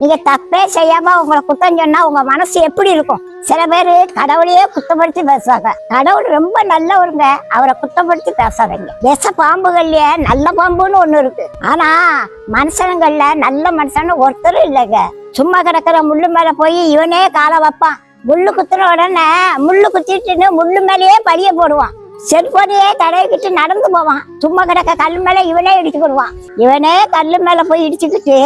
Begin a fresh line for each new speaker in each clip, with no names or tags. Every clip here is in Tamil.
நீங்க தப்பே செய்யாம உங்களை குத்தம் சொன்னா உங்க மனசு எப்படி இருக்கும்? சில பேரு கடவுளையே குத்தப்படுத்தி பேசுவாங்க. கடவுள் ரொம்ப நல்லவருங்க, அவரை குத்தப்படுத்தி பேசாதீங்க. விஷ பாம்புகள்லயே நல்ல பாம்புன்னு ஒண்ணு இருக்கு. ஆனா மனுஷனுங்கள்ல நல்ல மனுஷன்னு ஒருத்தரும் இல்லைங்க. சும்மா கிடக்குற முள்ளு மேல போய் இவனே காலை வைப்பான். முள்ளு குத்துன உடனே முள்ளு குத்திட்டுன்னு முள்ளு மேலேயே பழிய போடுவான். செல்போனையே தடவிக்கிட்டு நடந்து போவான். சும்மா கிடக்க கல்லு மேல இவனே இடிச்சு போடுவான். இவனே கல்லு மேல போய் இடிச்சுக்கிட்டு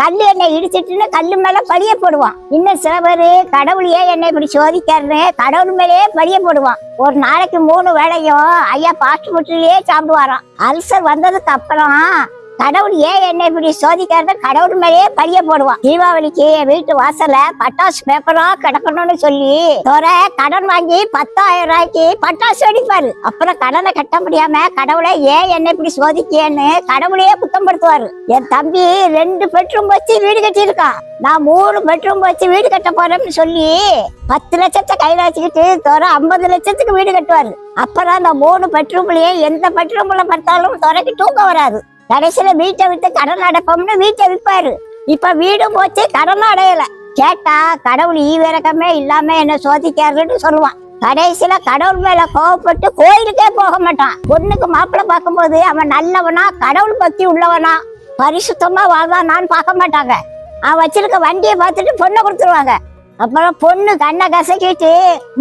கல்லு என்னை இடிச்சிட்டுன்னு கல்லு மேல பழிய போடுவான். இன்னும் சில பேரு கடவுளையே என்னை இப்படி சோதிக்காருன்னு கடவுள் மேலேயே பழிய போடுவான். ஒரு நாளைக்கு 3 வேளையும் ஐயா பாஸ்ட் ஃபுட்லயே சாப்பிடுவாராம். அல்சர் வந்ததுக்கு அப்புறம் கடவுள் ஏன் என்னை இப்படி சோதிக்காருன்னு கடவுள் மேலேயே பழிய போடுவான். தீபாவளிக்கு வீட்டு வாசல்ல பட்டாசு பேப்பரா கிடக்கணும்னு சொல்லி கடன் வாங்கி 10,000 ரூபாய்க்கு பட்டாசு வெடிப்பாரு. அப்புறம் கடனை கட்ட முடியாம கடவுளை ஏன் என்னை இப்படி சோதிக்கேன்னு கடவுளையே குத்தப்படுத்துவாரு. என் தம்பி 2 பெட்ரூம் வச்சு வீடு கட்டியிருக்கான். நான் 3 பெட்ரூம் வச்சு வீடு கட்ட போறேன்னு சொல்லி 10 லட்சத்தை கையில வச்சுக்கிட்டு 50 லட்சத்துக்கு வீடு கட்டுவாரு. அப்புறம் அந்த 3 பெட்ரூம்லயே எந்த பெட்ரூம்ல பார்த்தாலும் துறைக்கு தூக்கம் வராது. கடைசியில வீட்டை விட்டு கடன் அடைப்போம்னு வீட்டை விற்பாரு. இப்ப வீடும் போச்சு, கடன் அடையல. கேட்டா கடவுள் ஈவிரக்கமே இல்லாம என்ன சோதிக்காருன்னு சொல்லுவான். கடைசியில கடவுள் மேல கோவப்பட்டு கோயிலுக்கே போக மாட்டான். பொண்ணுக்கு மாப்பிள்ளை பார்க்கும்போது அவன் நல்லவனா, கடவுள் பக்தி உள்ளவனா, பரிசுத்தமா வாழ்வானான்னு பார்க்க மாட்டாங்க. அவன் வச்சிருக்க வண்டியை பார்த்துட்டு பொண்ணை கொடுத்துருவாங்க. அப்புறம் பொண்ணு கண்ணை கசக்கிட்டு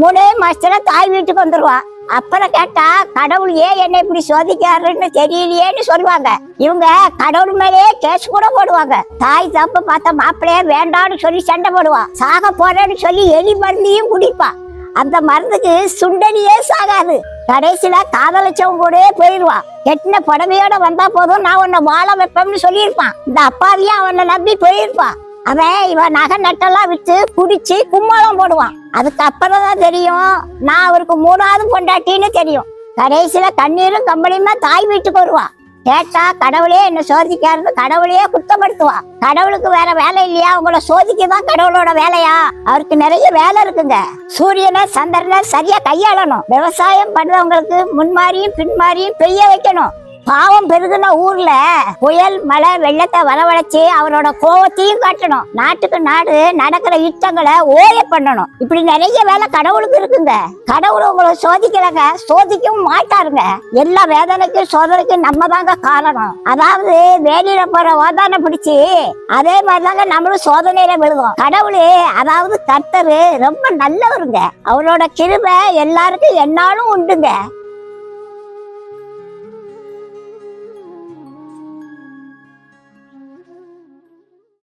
3 மாசத்துல தாய் வீட்டுக்கு வந்துருவான். அப்புறம் கேட்டா கடவுள் ஏன் என்னை இப்படி சோதிக்காருன்னு தெரியலையேன்னு சொல்லுவாங்க. இவங்க கடவுள் மேலேயே கேஸ் கூட போடுவாங்க. தாய் தப்பு பார்த்த மாப்பிள்ளையே வேண்டான்னு சொல்லி சண்டை போடுவான். சாக போறேன்னு சொல்லி எலி மருந்தையும் குடிப்பான். அந்த மருந்துக்கு சுண்டலியே சாகாது. கடைசியில காதலிச்சவங்க கூட போயிடுவான். கெட்டின புடவையோட வந்தா போதும், நான் உன்னை வாழ வைப்பேன்னு சொல்லியிருப்பான். இந்த அப்பாவையும் அவனை நம்பி போயிருப்பான். அவன் இவன் நகை நட்டெல்லாம் விட்டு குடிச்சு கும்மாளம் போடுவான். அதுக்கப்புறம் தான் தெரியும் நான் அவருக்கு 3வது பொண்டாட்டின்னு தெரியும். கடைசியில கண்ணீரும் கம்பளியுமா தாய் வீட்டுக்கு வருவான். கேட்டா கடவுளே என்ன சோதிக்காருன்னு கடவுளையே குத்தப்படுத்துவா. கடவுளுக்கு வேற வேலை இல்லையா? உங்களை சோதிக்கதான் கடவுளோட வேலையா? அவருக்கு நிறைய வேலை இருக்குங்க. சூரியனை சந்திரனை சரியா கையாளணும். விவசாயம் பண்றவங்களுக்கு முன்மாரியும் பின்மாரியும் பெய்ய வைக்கணும். பாவம் பெருகுன ஊர்ல புயல் மழை வெள்ளத்தை வரவழைச்சு அவரோட கோவத்தையும் காட்டணும். நாட்டுக்கு நாடு நடக்கிற யுத்தங்களை ஓய பண்ணணும். இப்படி நிறைய வேலை கடவுளுக்கு இருக்குங்க. கடவுள் உங்களை சோதிக்கிறங்க, சோதிக்கவும் மாட்டாருங்க. எல்லா வேதனைக்கும் சோதனைக்கும் நம்ம தாங்க காரணம். அதாவது வேலையில போற ஓதான பிடிச்சி அதே மாதிரிதாங்க நம்மளும் சோதனையில விழுவோம். கடவுளே அதாவது கர்த்தரு ரொம்ப நல்லவருங்க. அவரோட கிருபை எல்லாருக்கும் என்னாலும் உண்டுங்க.